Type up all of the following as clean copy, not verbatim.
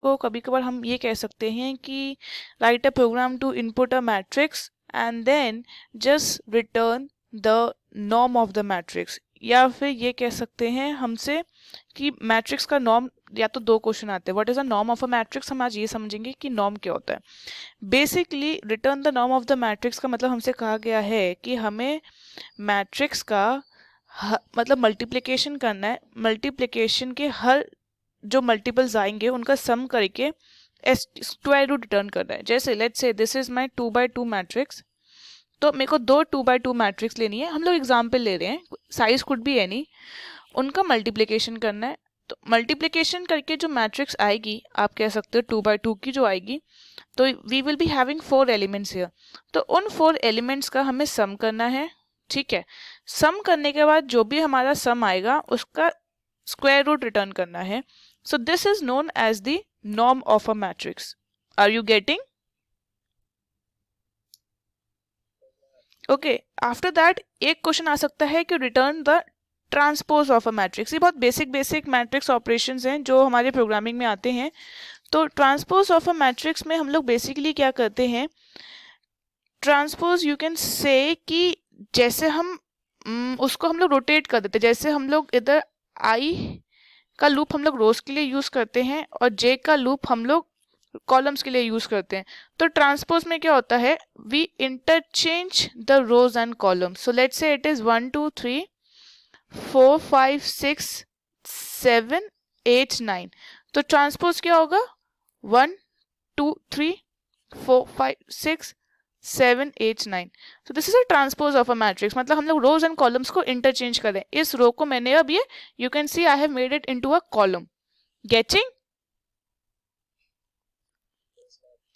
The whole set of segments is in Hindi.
को कभी कभार हम ये कह सकते हैं कि write a program to input a matrix and then just return the norm of the matrix, या फिर ये कह सकते हैं हमसे कि मैट्रिक्स का नॉर्म, या तो दो क्वेश्चन आते हैं, what is the norm of a matrix, हम आज ये समझेंगे कि नॉर्म क्या होता है। Basically return the norm of the matrix का मतलब हमसे कहा गया है कि हमें मैट्रिक्स का मतलब मल्टीप्लिकेशन करना है, मल्टीप्लिकेशन के हर जो मल्टीपल्स आएंगे उनका सम करके स्क्वायर रूट रिटर्न करना है। जैसे let's say this is my 2x2 matrix, तो मेरे को दो 2x2 मैट्रिक्स लेनी है, हम लोग एग्जाम्पल ले रहे हैं, साइज कुड बी एनी, उनका मल्टीप्लिकेशन करना है। तो मल्टीप्लिकेशन करके जो मैट्रिक्स आएगी, आप कह सकते हो 2x2 की जो आएगी, तो we will be having 4 elements here, तो उन 4 एलिमेंट्स का हमें सम करना है। ठीक है, सम करने के बाद जो भी हमारा सम आएगा उसका स्क्वायर रूट रिटर्न करना है। So this is known as the norm of a matrix. Are you getting? Okay, after that एक क्वेश्चन आ सकता है कि return the transpose of a matrix. ये बहुत बेसिक मैट्रिक्स ऑपरेशंस हैं जो हमारे प्रोग्रामिंग में आते हैं। तो ट्रांसपोज ऑफ अ मैट्रिक्स में हम लोग बेसिकली क्या करते हैं, ट्रांसपोज यू कैन से कि जैसे हम उसको हम लोग रोटेट कर देते हैं, जैसे हम लोग इधर आई का लूप हम लोग रोज के लिए यूज करते हैं और जे का लूप हम लोग कॉलम्स के लिए यूज करते हैं। तो ट्रांसपोज में क्या होता है, we interchange the rows and columns. So let's say it is 1 2 3 4 5 6 7 8 9। तो ट्रांसपोज क्या होगा, 1 2 3 4 5 6 7 8 9। तो this is a transpose of a matrix, मतलब हम लोग रोज एंड कॉलम्स को इंटरचेंज करें। इस रो को मैंने अब ये, you can see I have made it into a column. Getting?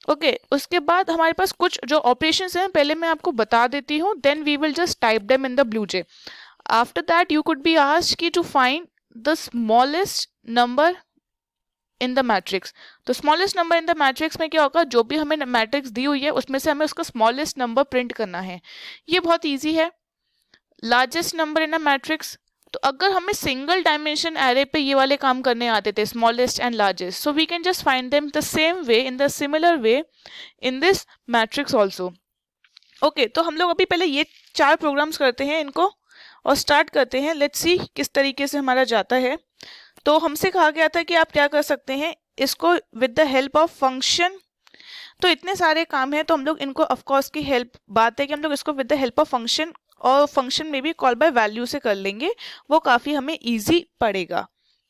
Okay, उसके बाद हमारे पास कुछ जो ऑपरेशंस हैं पहले मैं आपको बता देती हूँ, then we will just type them in the BlueJ. After that you could be asked की to find the smallest number in the matrix. तो smallest number in the matrix में क्या होगा, जो भी हमें मैट्रिक्स दी हुई है उसमें से हमें उसका स्मॉलेस्ट नंबर प्रिंट करना है। ये बहुत ईजी है। Largest number in a matrix, तो अगर हमें सिंगल डायमेंशन एरे पे ये वाले काम करने आते थे, smallest and largest, so we can just find them the same way in the similar way in this matrix also. Okay, तो हम लोग अभी पहले ये 4 प्रोग्राम्स करते हैं इनको और स्टार्ट करते हैं। लेट्स सी किस तरीके से हमारा जाता है। तो हमसे कहा गया था कि आप क्या कर सकते हैं इसको with the help of function. तो इतने सारे काम हैं तो हम लोग इनको ऑफकोर्स की हेल्प, बात है कि हम लोग इसको with the help of function और फंक्शन में भी कॉल बाय वैल्यू से कर लेंगे, वो काफ़ी हमें ईजी पड़ेगा।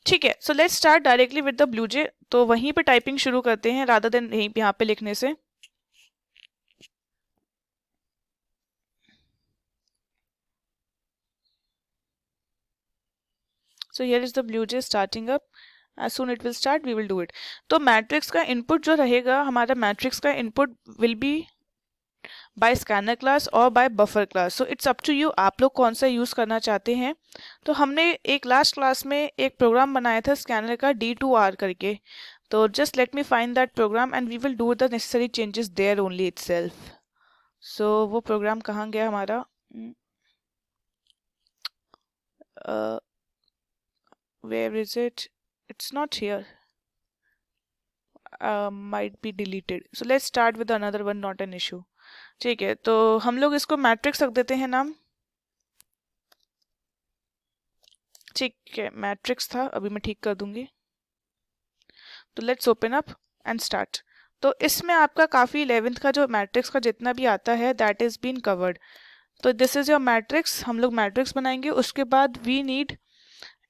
ठीक है, so let's start directly with the BlueJ. तो वहीं पे टाइपिंग शुरू करते हैं रादर देन यहीं यहाँ पे लिखने से। So here is the blue jay starting up. As soon it will start, we will do it. तो मैट्रिक्स का इनपुट जो रहेगा, हमारा मैट्रिक्स का input will be by scanner class और by buffer class. So it's up to you, आप लोग कौन सा यूज़ करना चाहते हैं। तो हमने एक लास्ट क्लास में एक प्रोग्राम बनाया था स्कैनर का D2R करके, तो just let me find that program and we will do the necessary changes there only itself. So वो प्रोग्राम कहाँ गया हमारा, where is it? It's not here. Might be deleted. So let's start with another one, not an issue. ठीक है, तो हम लोग इसको मैट्रिक्स रख देते हैं नाम। ठीक है, मैट्रिक्स था, अभी मैं ठीक कर दूंगी। तो let's open up and start. तो इसमें आपका काफ़ी 11th का जो मैट्रिक्स का जितना भी आता है दैट इज़ बीन कवर्ड। तो दिस इज़ योर मैट्रिक्स, हम लोग मैट्रिक्स बनाएंगे। उसके बाद वी नीड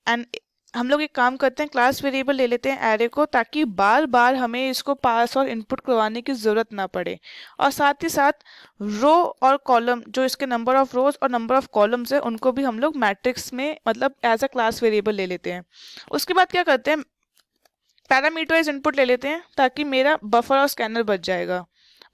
एंड हम लोग एक काम करते हैं, क्लास वेरिएबल ले लेते हैं एरे को, ताकि बार बार हमें इसको पास और इनपुट करवाने की ज़रूरत ना पड़े। और साथ ही साथ रो और कॉलम, जो इसके नंबर ऑफ रोज और नंबर ऑफ कॉलम्स है, उनको भी हम लोग मैट्रिक्स में मतलब एज अ क्लास वेरिएबल ले लेते हैं। उसके बाद क्या करते हैं, पैरामीटराइज इनपुट ले लेते हैं, ताकि मेरा बफर और स्कैनर बच जाएगा।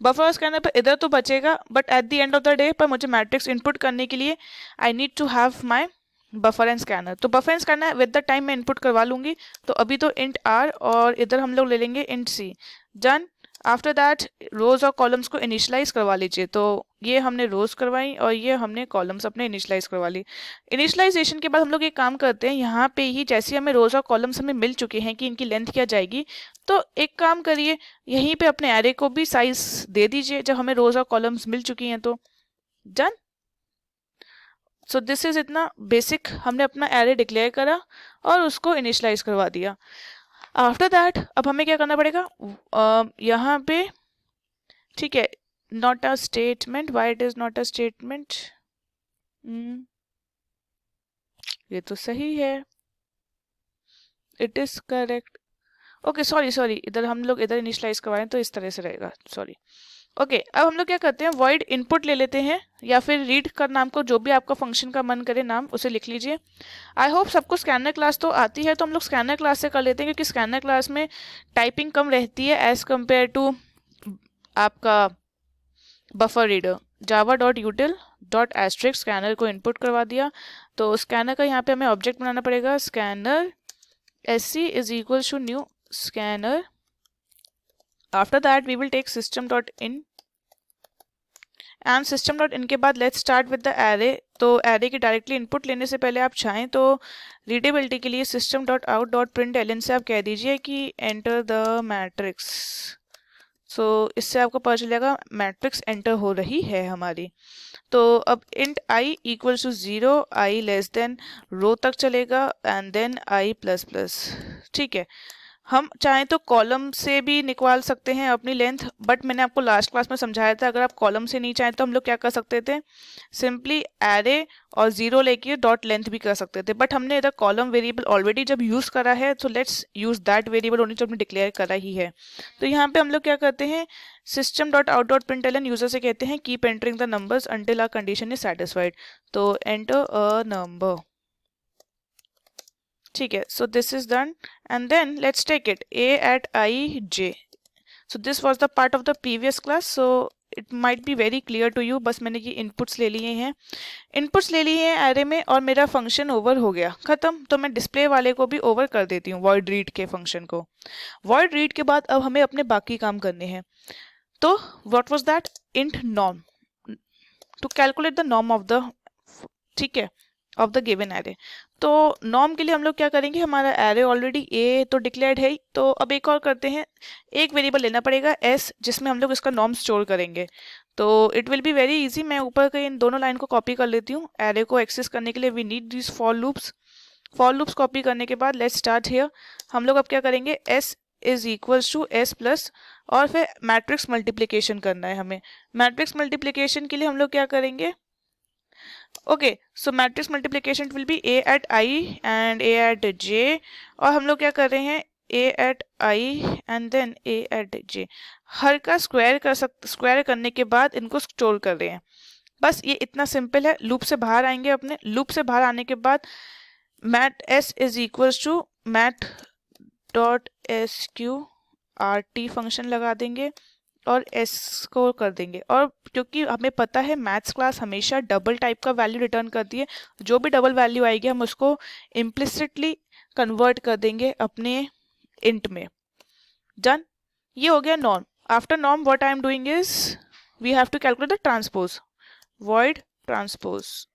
बफर और स्कैनर पर इधर तो बचेगा, but at the end of the day पर मुझे मैट्रिक्स इनपुट करने के लिए I need to have my buffer and scanner. तो buffer and scanner with the time मैं इनपुट करवा लूंगी। तो अभी तो इंट आर और इधर हम लोग ले लेंगे int c. Done. After that rows और कॉलम्स को इनिशियलाइज करवा लीजिए। तो ये हमने रोज करवाई और ये हमने कॉलम्स अपने इनिशलाइज करवा ली। इनिशलाइजेशन के बाद हम लोग एक काम करते हैं, यहाँ पे ही जैसे हमें रोज और कॉलम्स हमें मिल चुके हैं कि इनकी लेंथ क्या जाएगी, तो एक काम करिए, यहीं पे अपने एरे को भी साइज दे दीजिए जब हमें रोज और कॉलम्स मिल चुकी हैं तो। डन। सो दिस इज इतना बेसिक, हमने अपना एरे डिक्लेयर करा और उसको इनिशलाइज करवा दिया। आफ्टर दैट अब हमें क्या करना पड़ेगा, यहाँ पे ठीक है, not a statement, why it is not a statement, ये तो सही है, it is correct. Okay sorry इधर हम लोग इधर इनिशलाइज करवाएं तो इस तरह से रहेगा, सॉरी। ओके अब हम लोग क्या करते हैं, void इनपुट ले लेते हैं या फिर रीड कर नाम को, जो भी आपका फंक्शन का मन करे नाम उसे लिख लीजिए। आई होप सबको स्कैनर क्लास तो आती है, तो हम लोग स्कैनर क्लास से कर लेते हैं, क्योंकि स्कैनर क्लास में टाइपिंग कम रहती है एज कम्पेयर टू आपका बफर रीडर। java.util.* स्कैनर को इनपुट करवा दिया, तो स्कैनर का यहाँ पे हमें ऑब्जेक्ट बनाना पड़ेगा, scanner sc is equal to new scanner. After that we will take system.in and system.in के बाद let's start with the array. तो एरे की डायरेक्टली इनपुट लेने से पहले आप चाहें तो रीडेबिलिटी के लिए system.out.println से आप कह दीजिए कि एंटर द मैट्रिक्स। सो इससे आपको पता चलेगा मैट्रिक्स एंटर हो रही है हमारी। तो अब int i equals to 0, i less than row तक चलेगा and then i plus plus. ठीक है, हम चाहें तो कॉलम से भी निकाल सकते हैं अपनी लेंथ, बट मैंने आपको लास्ट क्लास में समझाया था अगर आप कॉलम से नहीं चाहें तो हम लोग क्या कर सकते थे, सिंपली एरे और 0 लेके डॉट लेंथ भी कर सकते थे, बट हमने इधर कॉलम वेरिएबल ऑलरेडी जब यूज़ करा है तो let's use that variable only, जो हमने डिक्लेयर करा ही है। तो यहाँ पे हम लोग क्या करते हैं, system.out.println यूजर से कहते हैं keep entering the numbers until our condition is satisfied, तो एंटर अ नंबर। ठीक है, so this is done and then let's take it a at I j। So this was the part of the previous class, so it might be very clear to you. बस मैंने ये इनपुट्स ले लिए हैं, एरे में, और मेरा फंक्शन ओवर हो गया खत्म। तो मैं डिस्प्ले वाले को भी ओवर कर देती हूँ, void read के फंक्शन को। void read के बाद अब हमें अपने बाकी काम करने हैं। तो what was that, int norm to calculate the norm of the, ठीक है, ऑफ द गिवन एरे। तो नॉर्म के लिए हम लोग क्या करेंगे, हमारा एरे ऑलरेडी ए तो डिक्लेयर्ड है ही, तो अब एक और करते हैं, एक वेरिएबल लेना पड़ेगा s जिसमें हम लोग इसका नॉर्म स्टोर करेंगे। तो it will be very easy, मैं ऊपर के इन दोनों लाइन को कॉपी कर लेती हूँ। एरे को एक्सेस करने के लिए we need this for loops copy करने के बाद लेट्स स्टार्ट हियर। हम लोग अब क्या करेंगे, s is equals to s plus, और फिर मैट्रिक्स मल्टीप्लीकेशन करना है हमें। मैट्रिक्स मल्टीप्लीकेशन के लिए हम लोग क्या करेंगे, okay so matrix multiplication will be a at I and a at j, और हम लोग क्या कर रहे हैं, a at I and then a at j, हर का स्क्वायर करने के बाद इनको स्टोर कर रहे हैं। बस ये इतना सिंपल है। लूप से बाहर आएंगे, अपने लूप से बाहर आने के बाद mat s is equals to mat dot sqrt function लगा देंगे और s को कर देंगे। और क्योंकि हमें पता है मैथ्स क्लास हमेशा डबल टाइप का वैल्यू रिटर्न करती है, जो भी डबल वैल्यू आएगी हम उसको इम्प्लिसिटली कन्वर्ट कर देंगे अपने इंट में। डन, ये हो गया norm. After norm what I am doing is we have to calculate the transpose, void transpose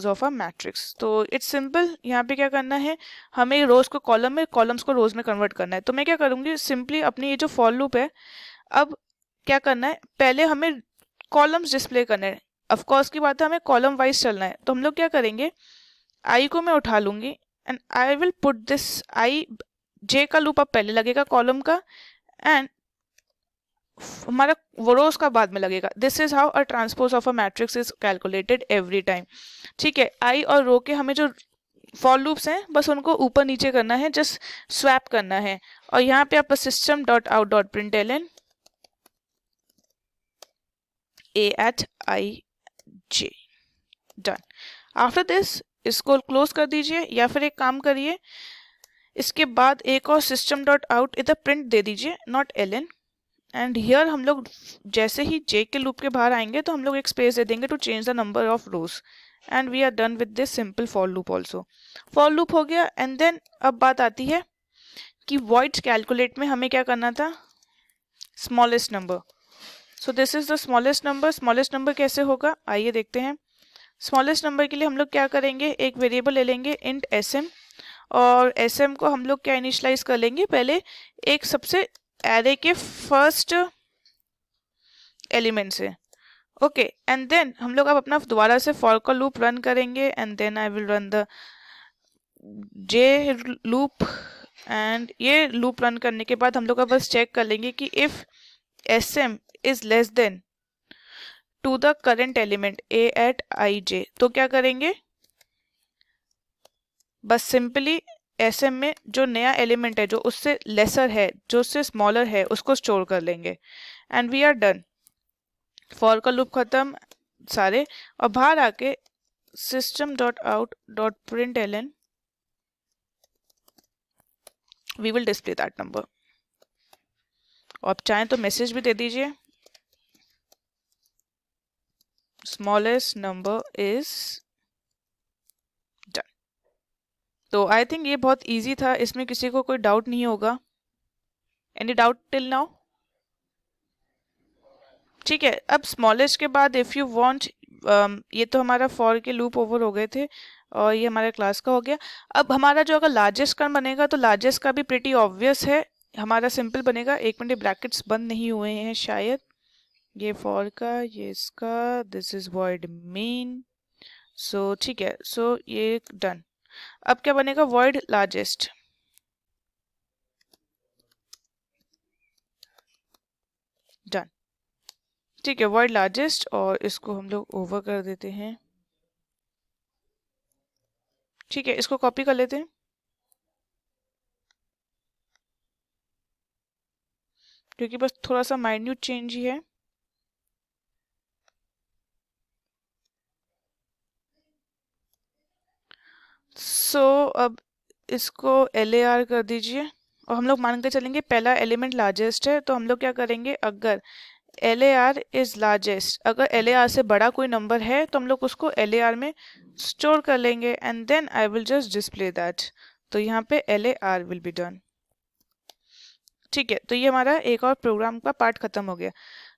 of a matrix. तो इट्स सिंपल, यहाँ पे क्या करना है, हमें रोज को कॉलम में, कॉलम्स को रोज में कन्वर्ट करना है। तो मैं क्या करूँगी, सिंपली अपनी ये जो फॉर लूप है, अब क्या करना है, पहले हमें कॉलम्स डिस्प्ले करने हैं। ऑफकोर्स की बात है, हमें कॉलम वाइज चलना है। तो हम लोग क्या करेंगे, आई को मैं उठा लूंगी and I will put this i, j का लूप अब पहले लगेगा कॉलम का, एंड हमारा वो रोज का बाद में लगेगा। This is how a transpose of a matrix is calculated every time. ठीक है, आई और रो के हमें जो फॉर लूप्स हैं बस उनको ऊपर नीचे करना है, जस्ट स्वैप करना है। और यहाँ पे आप system.out.println a at I j, done. After this इसको क्लोज कर दीजिए, या फिर एक काम करिए, इसके बाद एक और system.out इधर प्रिंट दे दीजिए, नॉट ln, एंड हियर हम लोग जैसे ही j के लूप के बाहर आएंगे तो हम लोग एक स्पेस दे देंगे to change the number of rows, and we are done with this simple for loop also. For loop हो गया, एंड देन अब बात आती है कि void कैलकुलेट में हमें क्या करना था, smallest number. So this is the smallest number. Smallest number कैसे होगा, आइए देखते हैं। स्मॉलेस्ट नंबर के लिए हम लोग क्या करेंगे, एक वेरिएबल ले लेंगे इंट sm, और sm को हम लोग क्या इनिशियलाइज कर लेंगे, पहले एक सबसे एरे के फर्स्ट एलिमेंट से। ओके, एंड देन हम लोग अब अपना दोबारा से फॉर का लूप रन करेंगे, and then I will run the J loop, and ये लूप रन करने के बाद हम लोग अब बस चेक कर लेंगे कि if sm is less than to the current element a at ij, तो क्या करेंगे, बस सिंपली sm में जो नया एलिमेंट है जो उससे लेसर है, जो उससे स्मॉलर है, उसको स्टोर कर लेंगे, and we are done. For का लूप खत्म सारे, और बाहर आके system.out.println we will display that number. और आप चाहें तो मैसेज भी दे दीजिए, स्मॉलेस्ट नंबर इज डन। तो आई थिंक ये बहुत इजी था, इसमें किसी को कोई डाउट नहीं होगा। Any doubt till now? ठीक है, अब स्मॉलेस्ट के बाद इफ यू वांट, ये तो हमारा फॉर के लूप ओवर हो गए थे और ये हमारे क्लास का हो गया। अब हमारा जो अगर लार्जेस्ट का बनेगा तो लार्जेस्ट का भी प्रिटी ऑब्वियस है, हमारा सिंपल बनेगा। एक मिनट, ब्रैकेट्स बंद नहीं हुए हैं शायद, ये फॉर का, ये इसका, दिस इज वॉइड मेन। सो ठीक है, सो ये डन। अब क्या बनेगा, वॉइड लार्जेस्ट। डन, ठीक है, वॉइड लार्जेस्ट, और इसको हम लोग ओवर कर देते हैं। ठीक है, इसको कॉपी कर लेते हैं, क्योंकि बस थोड़ा सा माइन्यूट चेंज ही है। सो अब इसको LAR कर दीजिए, और हम लोग मान के चलेंगे पहला एलिमेंट लार्जेस्ट है, तो हम लोग क्या करेंगे, अगर LAR इज लार्जेस्ट, अगर LAR से बड़ा कोई नंबर है तो हम लोग उसको LAR में स्टोर कर लेंगे, and then I will just display that. तो यहाँ पे LAR विल बी डन। ठीक है, तो ये हमारा एक और प्रोग्राम का पार्ट खत्म हो गया।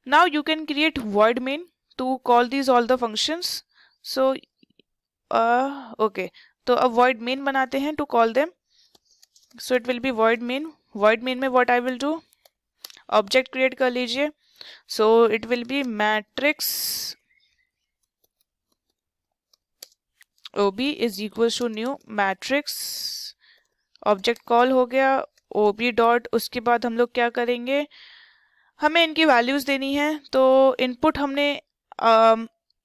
Now you can create void main to call these all the functions. So okay, तो अब void main बनाते हैं to call them. So it will be void main। void main में what I will do, object create कर लीजिए। So it will be matrix ob is equal to new matrix, object call हो गया, ob डॉट, उसके बाद हम लोग क्या करेंगे, हमें इनकी वैल्यूज देनी है। तो इनपुट हमने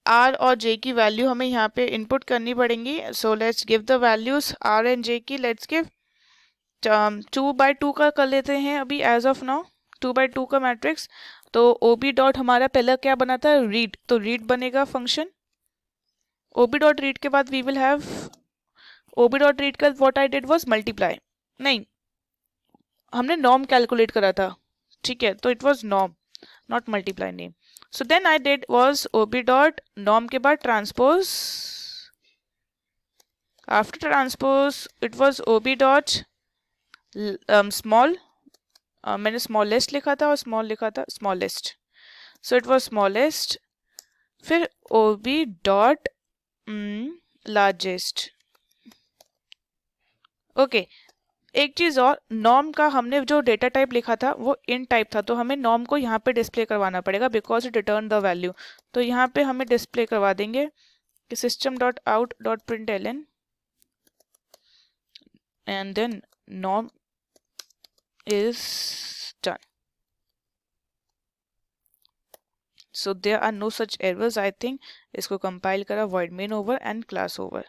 r और j की वैल्यू हमें यहाँ पे इनपुट करनी पड़ेंगी। So let's give the values r and j की। लेट्स गिव 2/2 का कर लेते हैं अभी एज ऑफ नाउ, 2/2 का मैट्रिक्स। तो ob डॉट हमारा पहला क्या बना था, रीड, तो रीड बनेगा फंक्शन। ob डॉट रीड के बाद we will have, ob dot read का what I did was multiply, नहीं, हमने नॉर्म कैलकुलेट करा था, ठीक है, तो it was norm not multiply name. So then I did was ob dot norm के बाद transpose, after transpose it was ob dot small, मैंने स्मॉलेस्ट लिखा था और स्मॉल लिखा था, smallest. So it was smallest, फिर ob डॉट लार्जेस्ट। ओके, एक चीज और, नॉर्म का हमने जो डेटा टाइप लिखा था वो int टाइप था, तो हमें नॉर्म को यहाँ पे डिस्प्ले करवाना पड़ेगा because it return the value. तो यहाँ पे हमें डिस्प्ले करवा देंगे कि system.out.println and then norm is done. So there are no such errors I think. इसको कंपाइल करा, void main over and class over।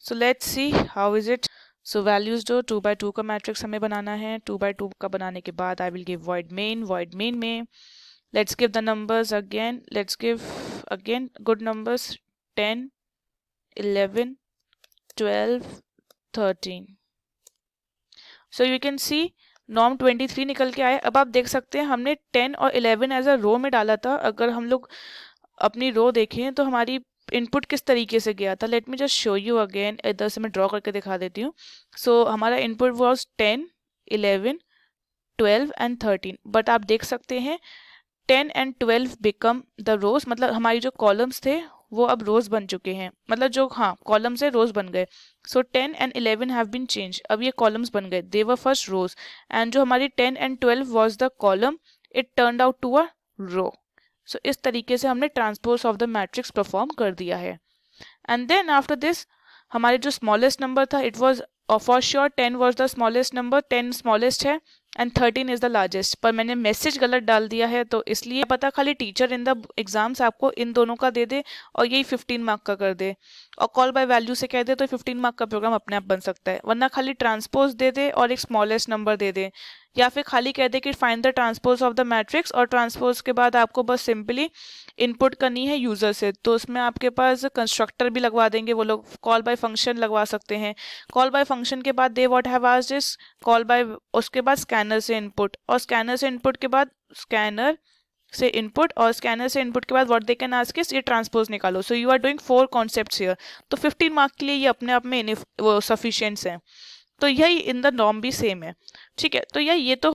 So let's see how is it. So values जो 2/2 का मैट्रिक्स हमें बनाना है, 2/2 का बनाने के बाद I will give void main में let's give the numbers again, let's give again good numbers 10 11 12 13। So you can see norm 23 निकल के आए। अब आप देख सकते हैं हमने 10 और 11 एज अ रो में डाला था। अगर हम लोग अपनी रो देखें तो हमारी इनपुट किस तरीके से गया था, let me just show you again, इधर से मैं ड्रॉ करके दिखा देती हूँ। सो हमारा इनपुट वाज 10 11 12 एंड 13, बट आप देख सकते हैं 10 एंड 12 बिकम द रोज, मतलब हमारी जो कॉलम्स थे वो अब रोज बन चुके हैं, मतलब जो कॉलम से रोज बन गए. सो 10 एंड 11 हैव बीन चेंज, अब ये कॉलम्स बन गए, दे वर फर्स्ट रोज, एंड जो हमारी 10 and 12 was the column, it turned out to a row. So इस तरीके से हमने transpose of the matrix perform कर दिया है. एंड देन आफ्टर दिस हमारे जो स्मॉलेस्ट नंबर था, it was for sure 10 was the smallest number, 10 smallest है एंड 13 इज द लार्जेस्ट, पर मैंने मैसेज गलत डाल दिया है, तो इसलिए पता खाली टीचर इन द एग्जाम्स आपको इन दोनों का दे दे और यही 15 मार्क का कर दे, और कॉल बाय वैल्यू से कह दे तो 15 मार्क का प्रोग्राम अपने आप बन सकता है. वरना खाली ट्रांसपोज दे दे और एक स्मॉलेस्ट नंबर दे दे, या फिर खाली कह दे कि find the transpose of the matrix, और ट्रांसपोज के बाद आपको बस सिंपली इनपुट करनी है यूजर से, तो उसमें आपके पास कंस्ट्रक्टर भी लगवा देंगे वो लोग, कॉल बाय फंक्शन लगवा सकते हैं. कॉल बाय फंक्शन के बाद they what have asked is call by, उसके बाद स्कैनर से इनपुट, और स्कैनर से इनपुट के बाद स्कैनर से इनपुट, और स्कैनर से इनपुट के बाद what they can ask is ये ट्रांसपोज निकालो. So you are doing 4 concepts here, तो 15 मार्क के लिए ये अपने आप में सफिशिएंट है. तो यही इन द नॉर्म भी सेम है. ठीक है, तो ये तो